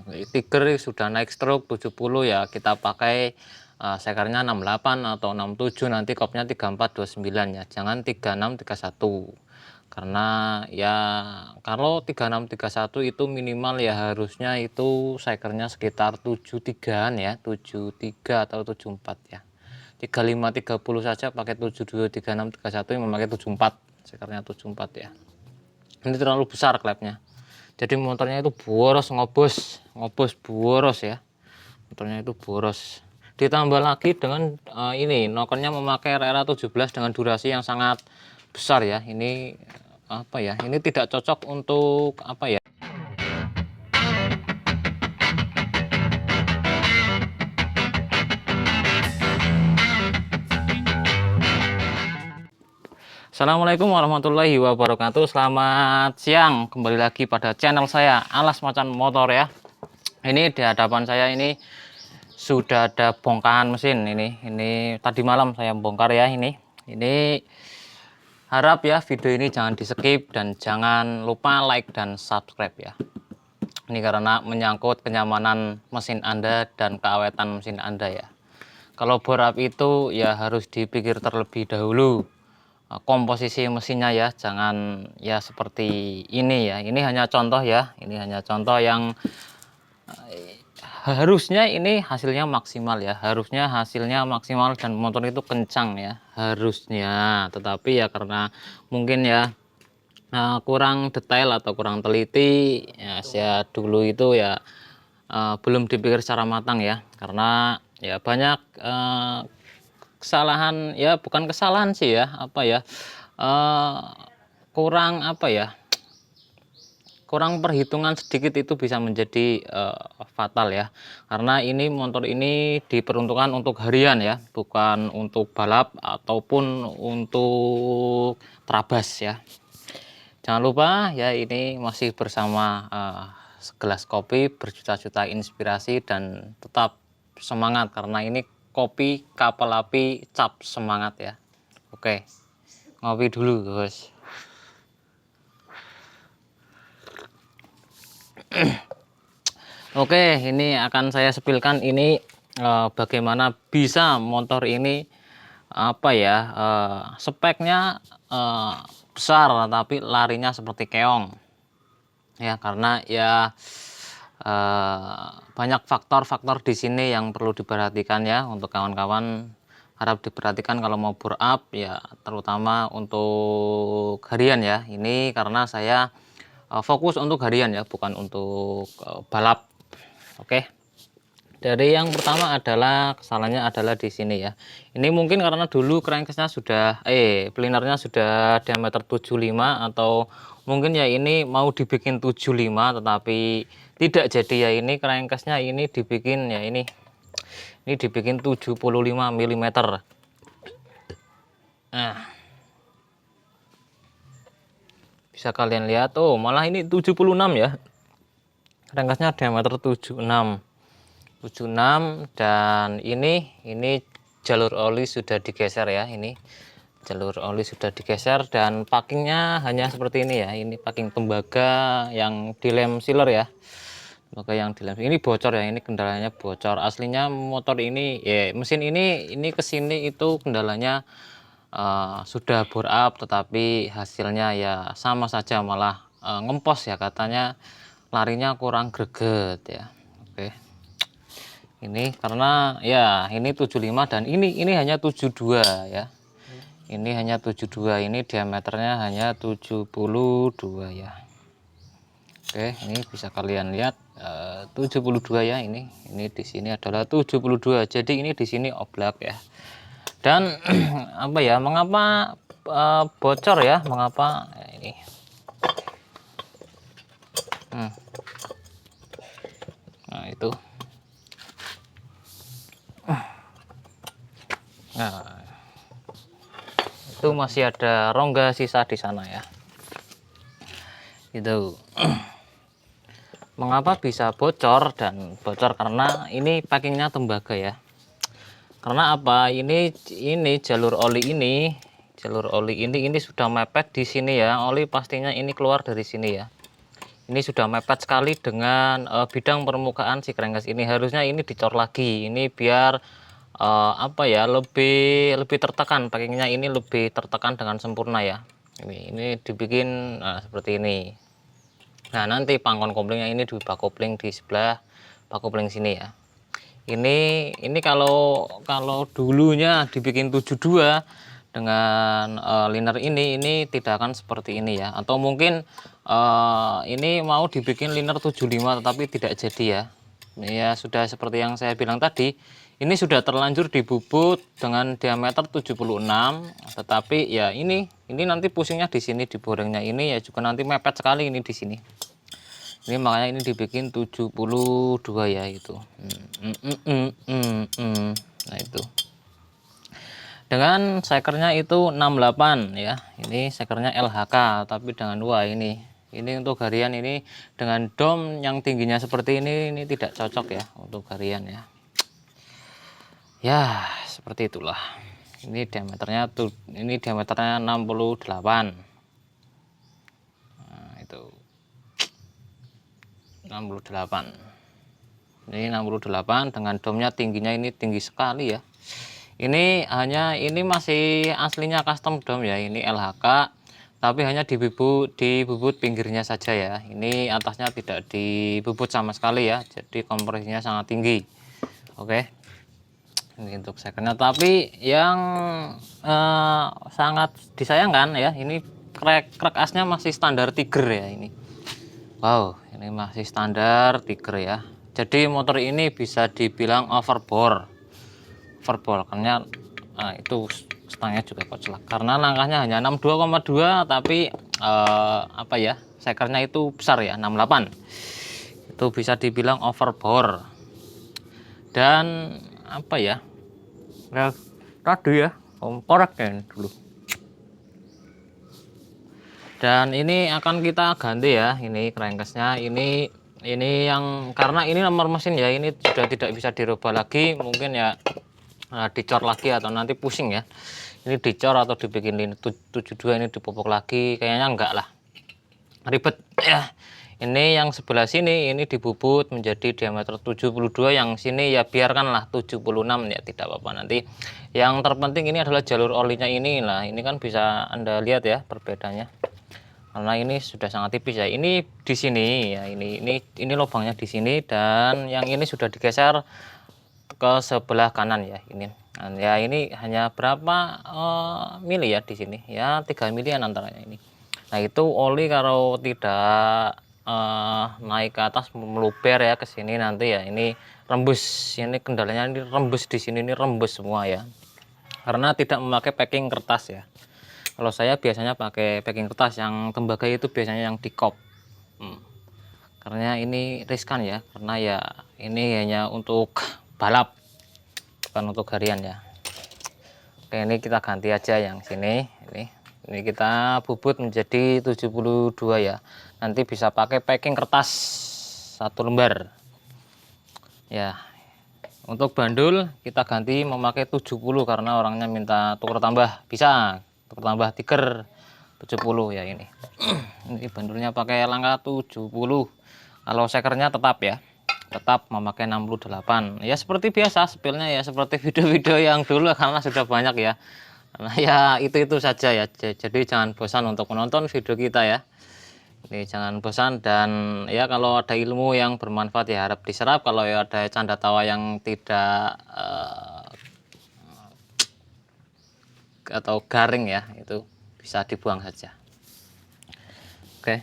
Tiger sudah naik stroke 70 ya kita pakai sekernya 68 atau 67, nanti kopnya 3429 ya, jangan 3631. Karena ya kalau 3631 itu minimal ya harusnya itu sekernya sekitar 73-an ya, 73 atau 74 ya. 3530 saja pakai 72, 3631 yang memakai 74, sekernya 74 ya. Ini terlalu besar klepnya. Jadi motornya itu boros, ngobos boros ya. Motornya itu boros. Ditambah lagi dengan ini nokennya memakai RR 17 dengan durasi yang sangat besar ya. Ini apa ya? Ini tidak cocok untuk apa ya? Assalamualaikum warahmatullahi wabarakatuh. Selamat siang, kembali lagi pada channel saya Alas Macan Motor ya. Ini di hadapan saya ini sudah ada bongkahan mesin ini tadi malam saya bongkar ya. Ini harap ya video ini jangan di skip dan jangan lupa like dan subscribe ya. Ini karena menyangkut kenyamanan mesin Anda dan keawetan mesin Anda ya. Kalau bore up itu ya harus dipikir terlebih dahulu komposisi mesinnya ya, jangan ya seperti ini ya. Ini hanya contoh ya, ini hanya contoh yang harusnya ini hasilnya maksimal ya, harusnya hasilnya maksimal dan motor itu kencang ya harusnya, tetapi ya karena mungkin ya kurang detail atau kurang teliti ya, saya dulu itu ya belum dipikir secara matang ya, karena ya banyak kesalahan ya, bukan kesalahan sih ya, apa ya, kurang apa ya, kurang perhitungan sedikit itu bisa menjadi fatal ya, karena ini motor ini diperuntukkan untuk harian ya, bukan untuk balap ataupun untuk trabas ya. Jangan lupa ya, ini masih bersama segelas kopi berjuta-juta inspirasi, dan tetap semangat karena ini kopi kapal api cap semangat ya. Oke, ngopi dulu guys. Oke, ini akan saya spilkan ini bagaimana bisa motor ini apa ya, speknya besar tapi larinya seperti keong ya, karena ya banyak faktor-faktor di sini yang perlu diperhatikan ya untuk kawan-kawan. Harap diperhatikan kalau mau bore up ya, terutama untuk harian ya. Ini karena saya fokus untuk harian ya, bukan untuk balap. Oke. Dari yang pertama adalah kesalahannya adalah di sini ya. Ini mungkin karena dulu crankcase-nya sudah plinernya sudah diameter 75, atau mungkin ya ini mau dibikin 75 tetapi tidak jadi ya. Ini crankcase-nya ini dibikin ya, ini dibikin 75 mm. Nah, bisa kalian lihat, oh malah ini 76 ya. Crankcase-nya diameter 76, dan ini jalur oli sudah digeser ya. Ini jalur oli sudah digeser dan packingnya hanya seperti ini ya. Ini packing tembaga yang dilem sealer ya, tembaga yang dilem ini bocor ya. Ini kendalanya bocor. Aslinya motor ini ya, mesin ini kesini itu kendalanya sudah bore up, tetapi hasilnya ya sama saja, malah ngempos ya, katanya larinya kurang greget ya. Oke, ini karena ya ini 75 dan ini hanya 72 ya. Ini hanya 72, ini diameternya hanya 72 ya. Oke, ini bisa kalian lihat 72 ya. Ini di sini adalah 72. Jadi ini di sini oblak ya. Dan apa ya, mengapa bocor ya? Mengapa ini? Nah, itu. Nah, itu masih ada rongga sisa di sana ya. Itu. Mengapa bisa bocor? Dan bocor karena ini packingnya tembaga ya. Karena apa? Ini jalur oli ini, sudah mepet di sini ya. Oli pastinya ini keluar dari sini ya. Ini sudah mepet sekali dengan bidang permukaan si crankcase ini. Harusnya ini dicor lagi. Ini biar apa ya, lebih tertekan, packingnya ini lebih tertekan dengan sempurna ya. Ini dibikin seperti ini. Nah, nanti pangkon koplingnya ini di bak kopling di sebelah bak kopling sini ya. Ini kalau dulunya dibikin 72 dengan liner ini tidak akan seperti ini ya, atau mungkin ini mau dibikin liner 75 tetapi tidak jadi ya. Ya sudah seperti yang saya bilang tadi, ini sudah terlanjur dibubut dengan diameter 76, tetapi ya ini nanti pusingnya di sini, di borengnya ini ya juga nanti mepet sekali ini di sini. Ini makanya ini dibikin 72 ya itu. Nah itu. Dengan sekernya itu 68 ya. Ini sekernya LHK tapi dengan dua ini. Ini untuk harian ini dengan dom yang tingginya seperti ini tidak cocok ya untuk harian ya. Ya, seperti itulah. Ini diameternya 68. Nah, itu. 68. Ini 68 dengan domnya tingginya ini tinggi sekali ya. Ini masih aslinya custom dom ya, ini LHK tapi hanya dibubut pinggirnya saja ya. Ini atasnya tidak dibubut sama sekali ya, jadi kompresinya sangat tinggi. Oke, ini untuk sekernya, tapi yang sangat disayangkan ya, ini crack asnya masih standar Tiger ya ini. Wow, ini masih standar Tiger ya. Jadi motor ini bisa dibilang overbore karena itu stangnya juga koclak karena langkahnya hanya 62,2 tapi apa ya, sekernya itu besar ya, 68. Itu bisa dibilang overbore. Dan apa ya, tadi ya korek ya dulu. Dan ini akan kita ganti ya, ini crankcase-nya ini yang karena ini nomor mesin ya, ini sudah tidak bisa dirubah lagi, mungkin ya dicor lagi atau nanti pusing ya. Ini dicor atau dibikin 72, ini dipupuk lagi, kayaknya enggak lah, ribet ya. Ini yang sebelah sini ini dibubut menjadi diameter 72, yang sini ya biarkanlah 76 ya, tidak apa-apa. Nanti yang terpenting ini adalah jalur olinya ini lah. Ini kan bisa Anda lihat ya perbedaannya, karena ini sudah sangat tipis ya. Ini di sini ya, ini lubangnya di sini, dan yang ini sudah digeser ke sebelah kanan ya ini. Nah, ya ini hanya berapa mili ya di sini ya, 3 milian antaranya ini. Nah itu oli kalau tidak naik ke atas meluber ya ke sini nanti ya, ini rembus. Ini kendalanya, ini rembus di sini, ini rembus semua ya, karena tidak memakai packing kertas ya. Kalau saya biasanya pakai packing kertas, yang tembaga itu biasanya yang di kop. Karena ini riskan ya, karena ya ini hanya untuk balap bukan untuk harian ya. Oke, ini kita ganti aja yang sini. Ini kita bubut menjadi 72 ya. Nanti bisa pakai packing kertas 1 lembar ya. Untuk bandul kita ganti memakai 70 karena orangnya minta tuker tambah, bisa tuker tambah Tiger 70 ya ini. Ini bandulnya pakai langkah 70. Kalau sekernya tetap ya, tetap memakai 68 ya, seperti biasa spillnya ya, seperti video-video yang dulu karena sudah banyak ya. Karena ya itu saja ya, jadi jangan bosan untuk menonton video kita ya. Ini jangan bosan, dan ya kalau ada ilmu yang bermanfaat ya harap diserap. Kalau ya ada canda tawa yang tidak atau garing ya, itu bisa dibuang saja. Oke.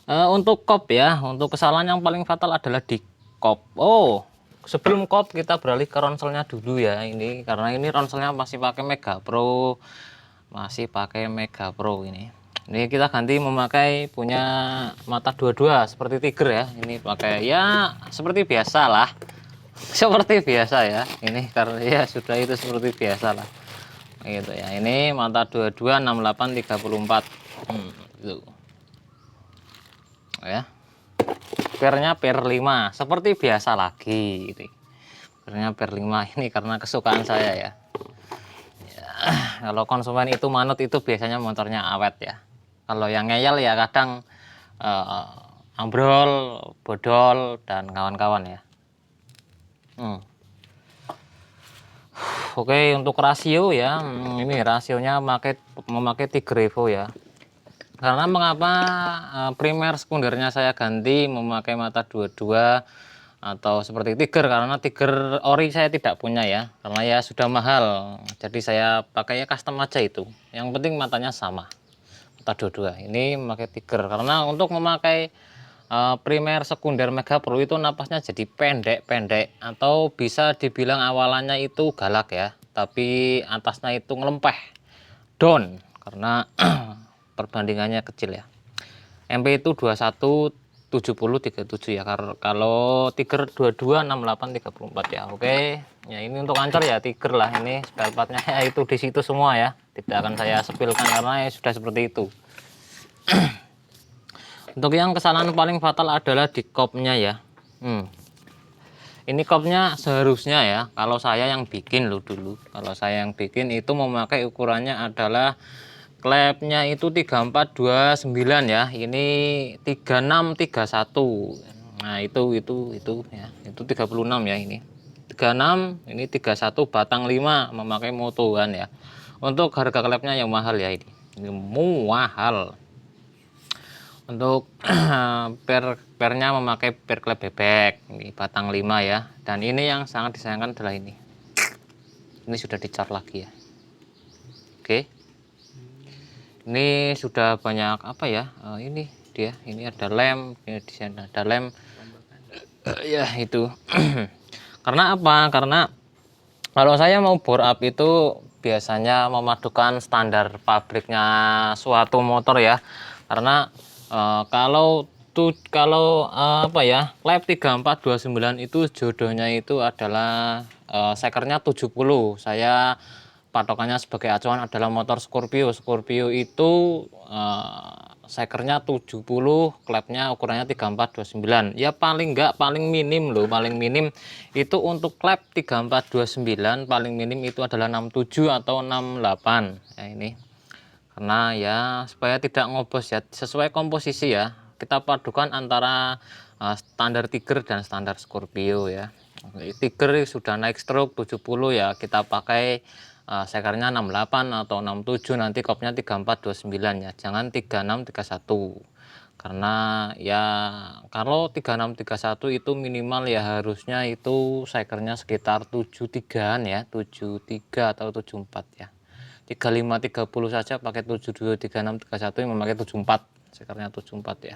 Untuk kop ya, untuk kesalahan yang paling fatal adalah di kop. Oh, sebelum kop kita beralih ke ronselnya dulu ya. Ini karena ini ronselnya masih pakai Mega Pro, ini. Ini kita ganti memakai punya mata 22 seperti Tiger ya. Ini pakai ya seperti biasa lah, seperti biasa ya. Ini karena ya sudah itu seperti biasa lah. Gitu ya. Ini mata 22 68 34. Gitu. Ya, pernya per 5 seperti biasa lagi gitu. Pernya per 5 ini karena kesukaan saya ya. Kalau konsumen itu manut itu biasanya motornya awet ya. Kalau yang ngeyel ya kadang ambrol, bodol, dan kawan-kawan ya. Oke, untuk rasio ya, ini rasionya memakai Tiger Evo ya. Karena mengapa primer sekundernya saya ganti memakai mata 22 atau seperti Tiger, karena Tiger ori saya tidak punya ya, karena ya sudah mahal. Jadi saya pakai ya custom aja itu. Yang penting matanya sama, mata 22. Ini memakai Tiger karena untuk memakai primer sekunder Mega Pro itu napasnya jadi pendek-pendek, atau bisa dibilang awalannya itu galak ya, tapi atasnya itu ngelempeh down karena perbandingannya kecil ya. MP itu 21 70 37 ya. Kalau Tiger 22 68 34 ya. Oke. Ya ini untuk ancor ya Tiger lah, ini spare partnya ya itu di situ semua ya. Tidak akan saya sepilkan karena ya sudah seperti itu. Untuk yang kesalahan paling fatal adalah di kopnya ya. Ini kopnya seharusnya ya, kalau saya yang bikin loh dulu, kalau saya yang bikin itu memakai ukurannya adalah klepnya itu 3429 ya, ini 3631. Nah itu ya, itu 36 ya, ini 36, ini 31 batang 5 memakai motoan ya. Untuk harga klepnya yang mahal ya, ini mahal. Untuk pernya memakai per klep bebek, ini batang 5 ya. Dan ini yang sangat disayangkan adalah ini sudah dicat lagi ya. Oke, ini sudah banyak apa ya, ini dia, ini ada lem, ini di sana ada lem ya itu. Karena apa? Karena kalau saya mau bore up itu biasanya memadukan standar pabriknya suatu motor ya. Karena kalau apa ya, klep 3429 itu jodohnya itu adalah sekernya 70. Saya patokannya sebagai acuan adalah motor Scorpio. Scorpio itu sekernya 70, klepnya ukurannya 3429. Ya paling enggak, paling minim loh, paling minim itu untuk klep 3429 paling minim itu adalah 67 atau 68 ya ini. Karena ya supaya tidak ngobos ya, sesuai komposisi ya, kita padukan antara standar Tiger dan standar Scorpio ya. Tiger sudah naik stroke 70 ya, kita pakai sekarnya 68 atau 67, nanti kopnya 3429 ya, jangan 3631. Karena ya kalau 3631 itu minimal ya harusnya itu sekernya sekitar 73an ya, 73 atau 74 ya. 35 30 saja pakai 72 36 31 yang memakai 74, sekernya 74 ya.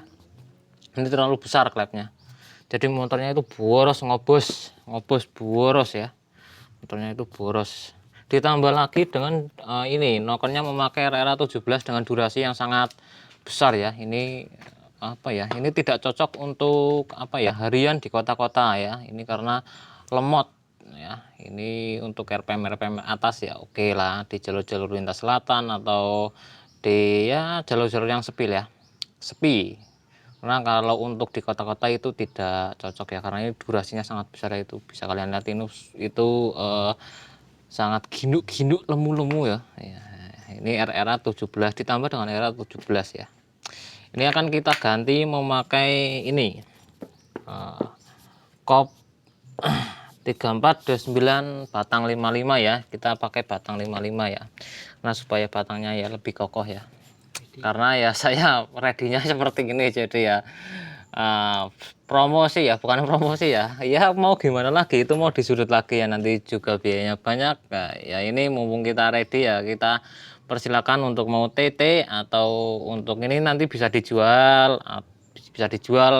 Ini terlalu besar klepnya. Jadi motornya itu boros, ngobos boros ya. Motornya itu boros. Ditambah lagi dengan ini nokennya memakai RR 17 dengan durasi yang sangat besar ya. Ini apa ya? Ini tidak cocok untuk apa ya? Harian di kota-kota ya. Ini karena lemot ya. Ini untuk RPM atas ya oke lah, di jalur-jalur lintas selatan atau di ya jalur-jalur yang sepi. Karena kalau untuk di kota-kota itu tidak cocok ya, karena ini durasinya sangat besar ya, itu bisa kalian lihat itu sangat ginuk-ginuk, lemu-lemu ya. Ini RR 17 ditambah dengan RR 17 ya. Ini akan kita ganti memakai ini kop 3429 batang 55 ya. Kita pakai batang 55 ya. Nah, supaya batangnya ya lebih kokoh ya. Karena ya saya ready-nya seperti ini, jadi ya promosi ya, bukan promosi ya, ya mau gimana lagi, itu mau disudut lagi ya, nanti juga biayanya banyak. Nah, ya ini mumpung kita ready ya, kita persilakan untuk mau TT atau untuk ini nanti bisa dijual,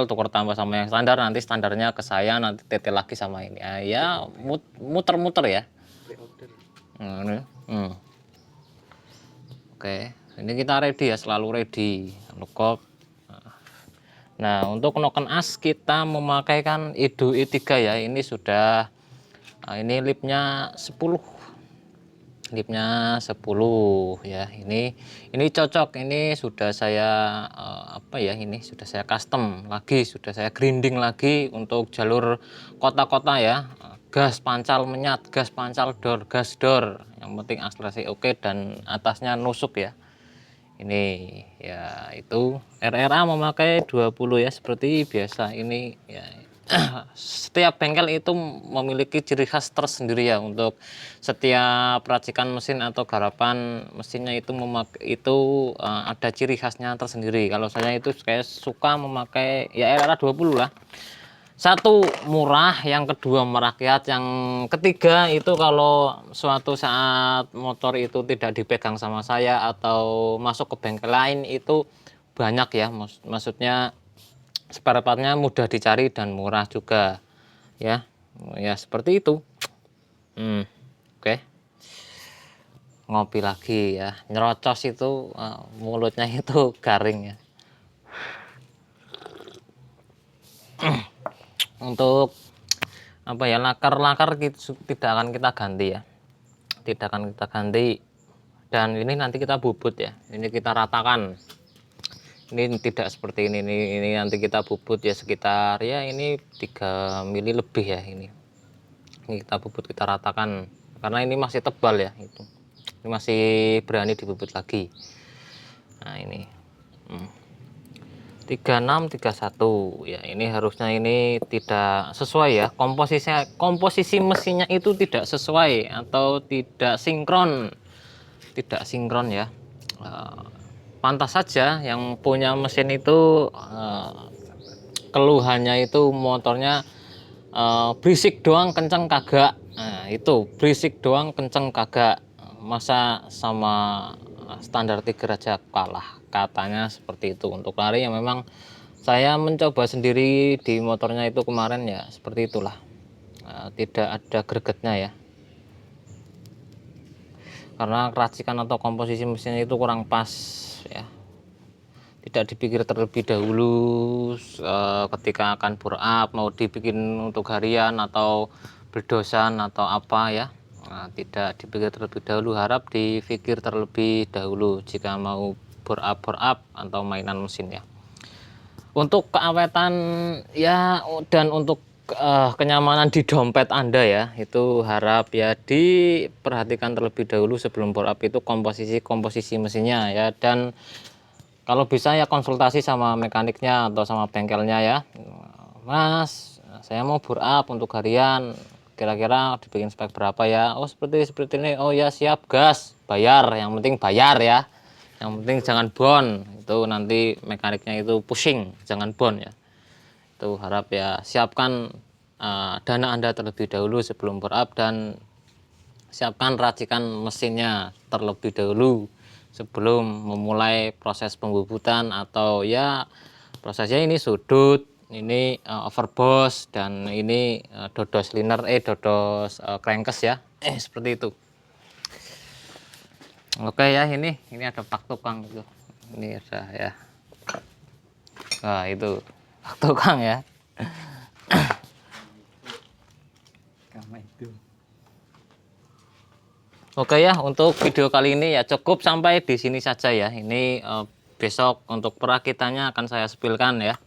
tukar tambah sama yang standar, nanti standarnya ke saya, nanti TT lagi sama ini ya, muter-muter ya. Oke, ini kita ready ya, selalu ready untuk. Nah, untuk noken as kita memakaikan Edo E3 ya. Ini sudah ini lipnya 10. Lipnya 10 ya. Ini cocok. Ini sudah saya apa ya? Ini sudah saya custom lagi, sudah saya grinding lagi untuk jalur kota-kota ya. Gas pancal menyat, gas pancal door, gas door. Yang penting akselerasi oke dan atasnya nusuk ya. Ini ya itu RRA memakai 20 ya seperti biasa. Ini ya setiap bengkel itu memiliki ciri khas tersendiri ya untuk setiap racikan mesin atau garapan mesinnya itu ada ciri khasnya tersendiri. Kalau saya itu kayak suka memakai ya RRA 20 lah. Satu, murah, yang kedua merakyat, yang ketiga itu kalau suatu saat motor itu tidak dipegang sama saya atau masuk ke bengkel lain itu banyak ya, maksudnya spare partnya mudah dicari dan murah juga ya. Ya seperti itu. Oke. Ngopi lagi ya, nyerocos itu mulutnya itu garing ya. Untuk apa ya, lakar tidak akan kita ganti ya, tidak akan kita ganti. Dan ini nanti kita bubut ya, ini kita ratakan. Ini tidak seperti ini nanti kita bubut ya, sekitar ya ini 3 mili lebih ya. Ini kita bubut, kita ratakan karena ini masih tebal ya, ini masih berani dibubut lagi. Nah ini 3631 ya, ini harusnya ini tidak sesuai ya, komposisi mesinnya itu tidak sesuai atau tidak sinkron ya. Pantas saja yang punya mesin itu keluhannya itu motornya berisik doang kenceng kagak. Nah itu berisik doang kenceng kagak, masa sama standar Tiger aja kalah, katanya seperti itu. Untuk lari yang memang saya mencoba sendiri di motornya itu kemarin ya seperti itulah, tidak ada gregetnya ya, karena racikan atau komposisi mesinnya itu kurang pas ya. Tidak dipikir terlebih dahulu ketika akan bore up mau dibikin untuk harian atau berdosan atau apa ya. Nah, tidak dipikir terlebih dahulu, harap dipikir terlebih dahulu jika mau bore up atau mainan mesin ya. Untuk keawetan ya dan untuk kenyamanan di dompet Anda ya, itu harap ya diperhatikan terlebih dahulu sebelum bore up itu komposisi mesinnya ya. Dan kalau bisa ya konsultasi sama mekaniknya atau sama bengkelnya ya, Mas saya mau bore up untuk harian, kira-kira dibikin spek berapa ya. Oh seperti ini, oh ya siap, gas, bayar, yang penting bayar ya, yang penting jangan bon. Itu nanti mekaniknya itu pusing, jangan bon ya. Itu harap ya siapkan dana Anda terlebih dahulu sebelum bore up, dan siapkan racikan mesinnya terlebih dahulu sebelum memulai proses pembubutan atau ya prosesnya ini sudut, ini overboss, dan ini dodos liner dodos crankcase ya, seperti itu. Oke ya, ini ada pak tukang itu, ini ada ya. Nah itu pak tukang ya. Oke ya, untuk video kali ini ya cukup sampai di sini saja ya. Ini besok untuk perakitannya akan saya spilkan ya.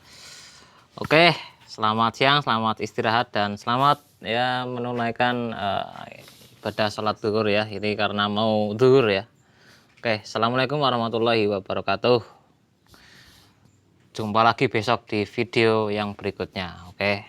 Oke, selamat siang, selamat istirahat, dan selamat ya menunaikan ibadah sholat zuhur ya. Ini karena mau zuhur ya. Oke, assalamualaikum warahmatullahi wabarakatuh. Jumpa lagi besok di video yang berikutnya. Oke.